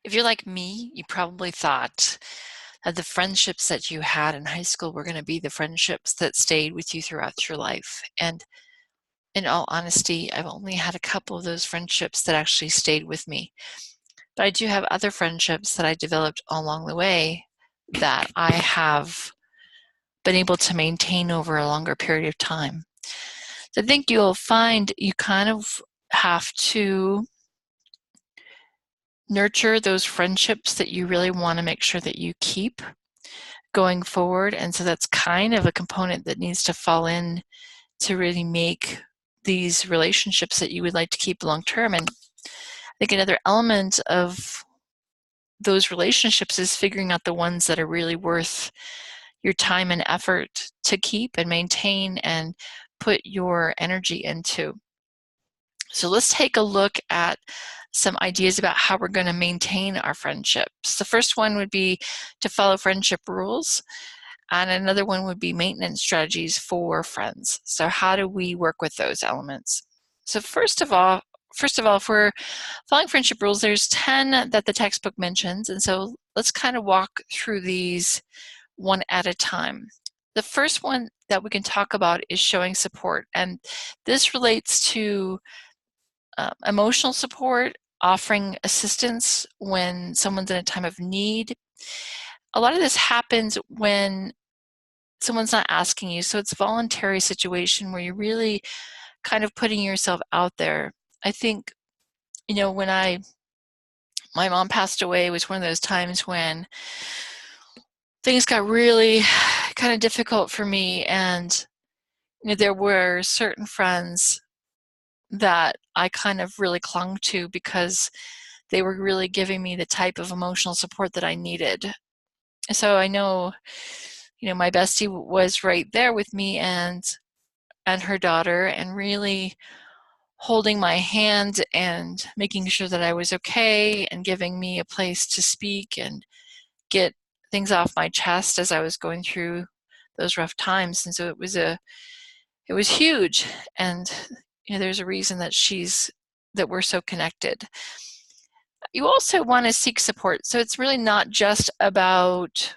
If you're like me, you probably thought that the friendships that you had in high school were going to be the friendships that stayed with you throughout your life. And in all honesty, I've only had a couple of those friendships that actually stayed with me. But I do have other friendships that I developed along the way that I have been able to maintain over a longer period of time. So I think you'll find you kind of have to nurture those friendships that you really want to make sure that you keep going forward. And so that's kind of a component that needs to fall in to really make these relationships that you would like to keep long term. And I think another element of those relationships is figuring out the ones that are really worth your time and effort to keep and maintain and put your energy into. So let's take a look at some ideas about how we're going to maintain our friendships. The first one would be to follow friendship rules, and another one would be maintenance strategies for friends. So how do we work with those elements? So first of all, if we're following friendship rules, there's 10 that the textbook mentions, and so let's kind of walk through these one at a time. The first one that we can talk about is showing support, and this relates to emotional support, offering assistance when someone's in a time of need. A lot of this happens when someone's not asking you, so it's a voluntary situation where you're really kind of putting yourself out there. I think, when my mom passed away, it was one of those times when things got really kind of difficult for me, and there were certain friends that I kind of really clung to because they were really giving me the type of emotional support that I needed. So I know, my bestie was right there with me and her daughter, and really holding my hand and making sure that I was okay and giving me a place to speak and get things off my chest as I was going through those rough times. And so it was huge. And there's a reason that we're so connected. You also want to seek support. So it's really not just about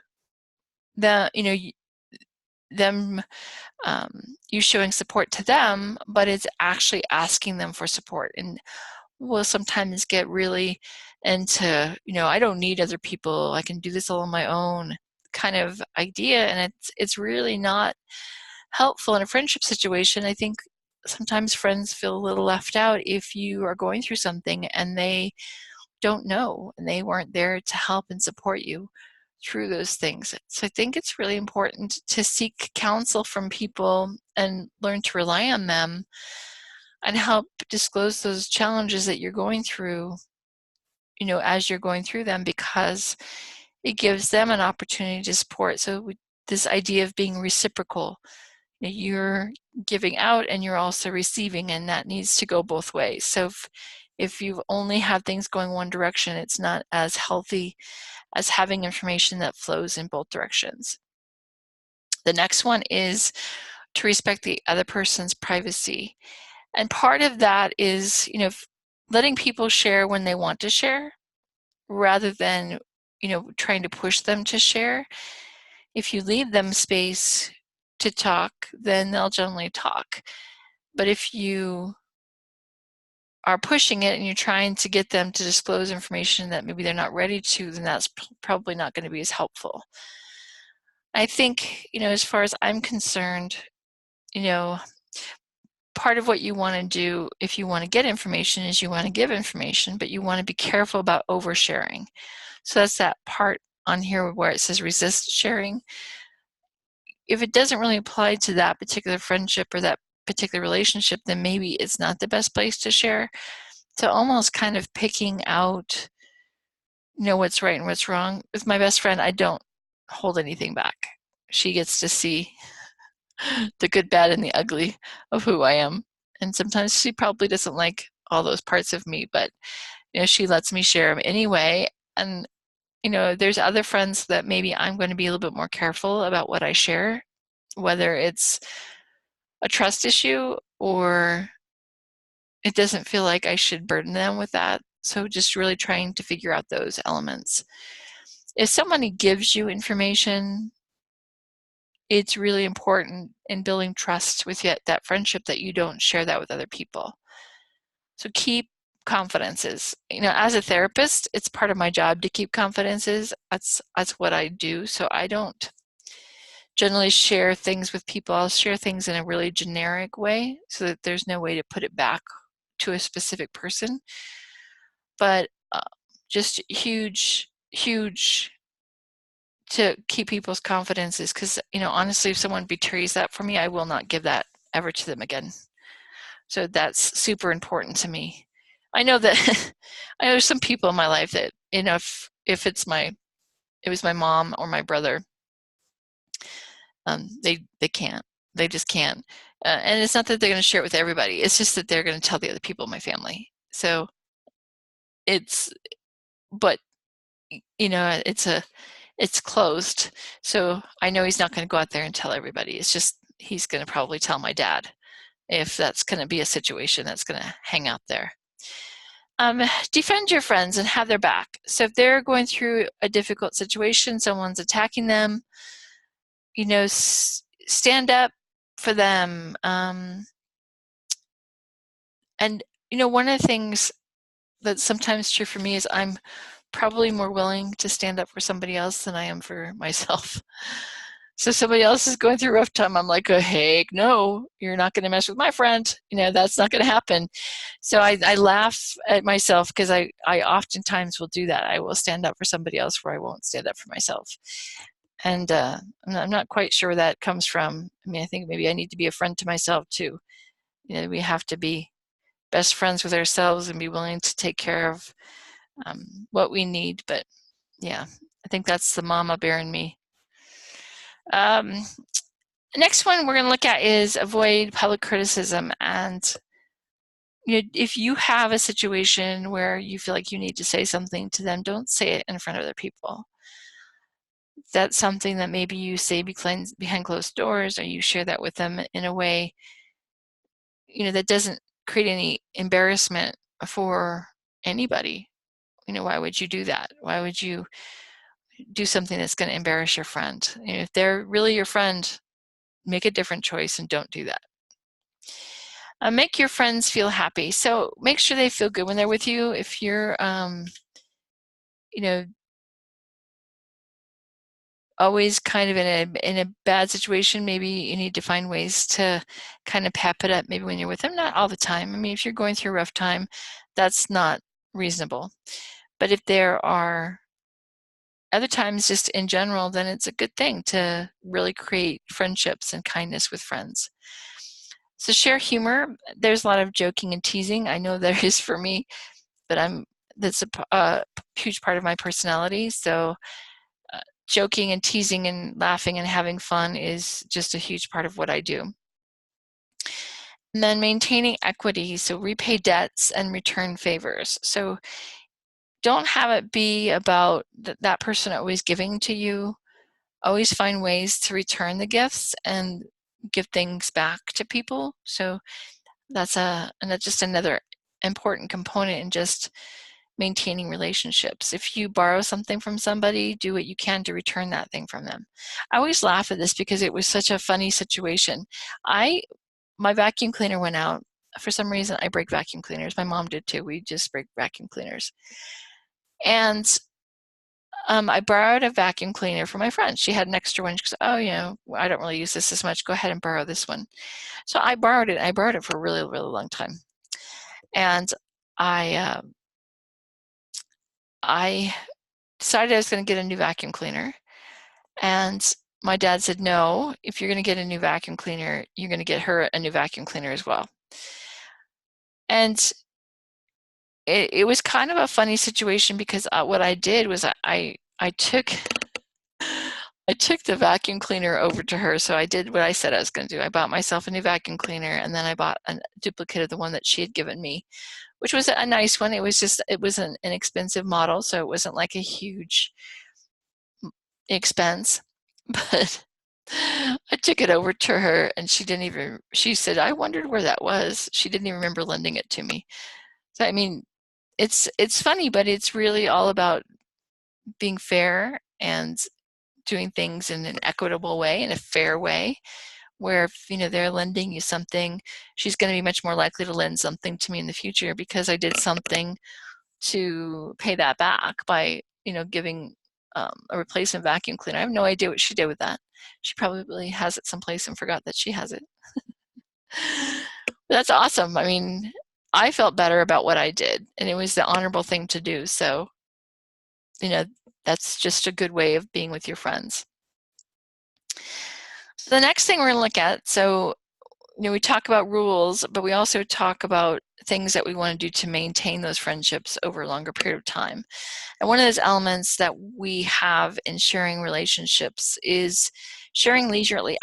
them, you showing support to them, but it's actually asking them for support. And we'll sometimes get really into, I don't need other people, I can do this all on my own kind of idea. And it's really not helpful in a friendship situation. I think sometimes friends feel a little left out if you are going through something and they don't know and they weren't there to help and support you through those things. So I think it's really important to seek counsel from people and learn to rely on them and help disclose those challenges that you're going through, as you're going through them, because it gives them an opportunity to support. So this idea of being reciprocal, you're giving out and you're also receiving, and that needs to go both ways. So if you only have things going one direction, it's not as healthy as having information that flows in both directions. The next one is to respect the other person's privacy. And part of that is, letting people share when they want to share rather than, trying to push them to share. If you leave them space to talk, then they'll generally talk. But if you are pushing it and you're trying to get them to disclose information that maybe they're not ready to, then that's probably not going to be as helpful. I think, as far as I'm concerned, part of what you want to do if you want to get information is you want to give information, but you want to be careful about oversharing. So that's that part on here where it says resist sharing. If it doesn't really apply to that particular friendship or that particular relationship, then maybe it's not the best place to share. So almost kind of picking out, what's right and what's wrong. With my best friend, I don't hold anything back. She gets to see the good, bad, and the ugly of who I am. And sometimes she probably doesn't like all those parts of me, but she lets me share them anyway. And there's other friends that maybe I'm going to be a little bit more careful about what I share, whether it's a trust issue or it doesn't feel like I should burden them with that. So just really trying to figure out those elements. If somebody gives you information, it's really important in building trust with that friendship that you don't share that with other people. So keep confidences. As a therapist, it's part of my job to keep confidences. That's what I do. So I don't generally share things with people. I'll share things in a really generic way so that there's no way to put it back to a specific person. But just huge to keep people's confidences, because honestly, if someone betrays that for me, I will not give that ever to them again. So that's super important to me. I know that I know there's some people in my life that if it was my mom or my brother, they can't. They just can't. And it's not that they're going to share it with everybody. It's just that they're going to tell the other people in my family. So but it's closed. So I know he's not going to go out there and tell everybody. It's just he's going to probably tell my dad if that's going to be a situation that's going to hang out there. Defend your friends and have their back. So if they're going through a difficult situation, someone's attacking them, stand up for them. And one of the things that's sometimes true for me is I'm probably more willing to stand up for somebody else than I am for myself. So somebody else is going through a rough time, I'm like, oh, heck no, you're not going to mess with my friend. That's not going to happen. So I laugh at myself because I oftentimes will do that. I will stand up for somebody else where I won't stand up for myself. And I'm not quite sure where that comes from. I think maybe I need to be a friend to myself too. We have to be best friends with ourselves and be willing to take care of what we need. But yeah, I think that's the mama bear in me. Next one we're going to look at is avoid public criticism. And if you have a situation where you feel like you need to say something to them, don't say it in front of other people. That's something that maybe you say behind closed doors, or you share that with them in a way that doesn't create any embarrassment for anybody. Why would you do that? Why would you do something that's going to embarrass your friend? If they're really your friend, make a different choice and don't do that. Make your friends feel happy. So make sure they feel good when they're with you. If you're, always kind of in a bad situation, maybe you need to find ways to kind of pep it up maybe when you're with them. Not all the time. If you're going through a rough time, that's not reasonable. But if there are other times just in general, then it's a good thing to really create friendships and kindness with friends. So share humor. There's a lot of joking and teasing. I know there is for me, but that's a huge part of my personality. So joking and teasing and laughing and having fun is just a huge part of what I do. And then maintaining equity, so repay debts and return favors. So don't have it be about that person always giving to you. Always find ways to return the gifts and give things back to people. So that's just another important component in just maintaining relationships. If you borrow something from somebody, do what you can to return that thing from them. I always laugh at this because it was such a funny situation. My vacuum cleaner went out. For some reason, I break vacuum cleaners. My mom did too. We just break vacuum cleaners. And I borrowed a vacuum cleaner from my friend. She had an extra one. She goes, oh, I don't really use this as much. Go ahead and borrow this one. So I borrowed it. I borrowed it for a really, really long time. And I decided I was going to get a new vacuum cleaner. And my dad said, no, if you're going to get a new vacuum cleaner, you're going to get her a new vacuum cleaner as well. And it was kind of a funny situation because what I did was I took the vacuum cleaner over to her. So I did what I said I was going to do. I bought myself a new vacuum cleaner, and then I bought a duplicate of the one that she had given me, which was a nice one. It was an inexpensive model, so it wasn't like a huge expense. But I took it over to her, and she said, I wondered where that was. She didn't even remember lending it to me. So, it's funny, but it's really all about being fair and doing things in an equitable way, in a fair way, where if they're lending you something, she's going to be much more likely to lend something to me in the future because I did something to pay that back by giving a replacement vacuum cleaner. I have no idea what she did with that. She probably has it someplace and forgot that she has it. That's awesome. I mean, I felt better about what I did, and it was the honorable thing to do. So, that's just a good way of being with your friends. So the next thing we're going to look at, so we talk about rules, but we also talk about things that we want to do to maintain those friendships over a longer period of time. And one of those elements that we have in sharing relationships is sharing leisurely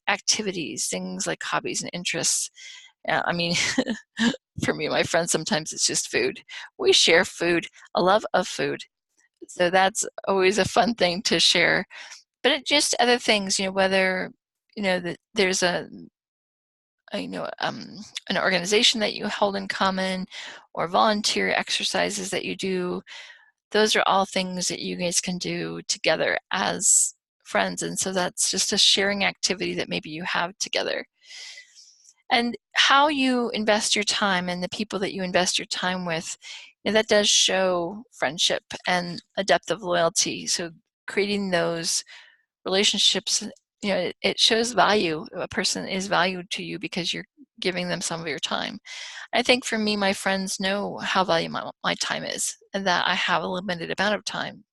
activities, things like hobbies and interests. I mean, for me and my friends, sometimes it's just food. We share food, a love of food. So that's always a fun thing to share. But it just other things, whether, that there's an organization that you hold in common or volunteer exercises that you do. Those are all things that you guys can do together as friends. And so that's just a sharing activity that maybe you have together. And how you invest your time and the people that you invest your time with, that does show friendship and a depth of loyalty. So creating those relationships, it shows value. A person is valued to you because you're giving them some of your time. I think for me, my friends know how valuable my time is and that I have a limited amount of time.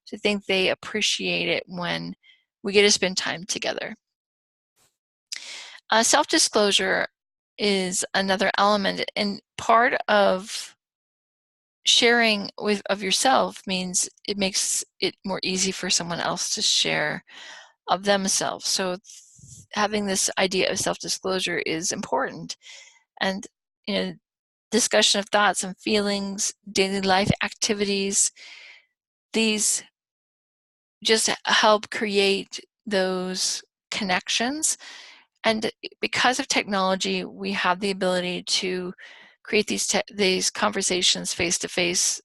So I think they appreciate it when we get to spend time together. Self-disclosure is another element, and part of sharing of yourself means it makes it more easy for someone else to share of themselves. So having this idea of self-disclosure is important. And discussion of thoughts and feelings, daily life activities, these just help create those connections. And because of technology, we have the ability to create these conversations face-to-face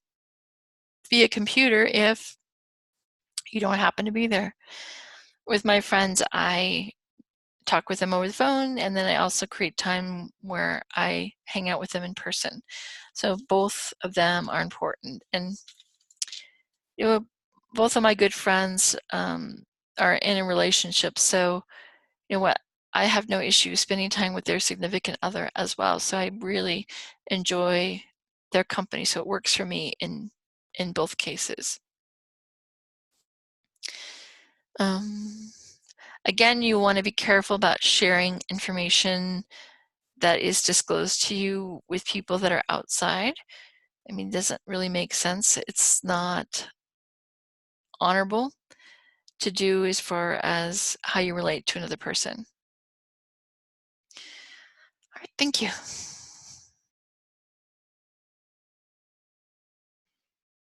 via computer if you don't happen to be there. With my friends, I talk with them over the phone, and then I also create time where I hang out with them in person. So both of them are important. And both of my good friends are in a relationship, so what, I have no issue spending time with their significant other as well. So I really enjoy their company, so it works for me in both cases. Again, you want to be careful about sharing information that is disclosed to you with people that are outside. I mean, it doesn't really make sense. It's not honorable to do as far as how you relate to another person. All right, thank you.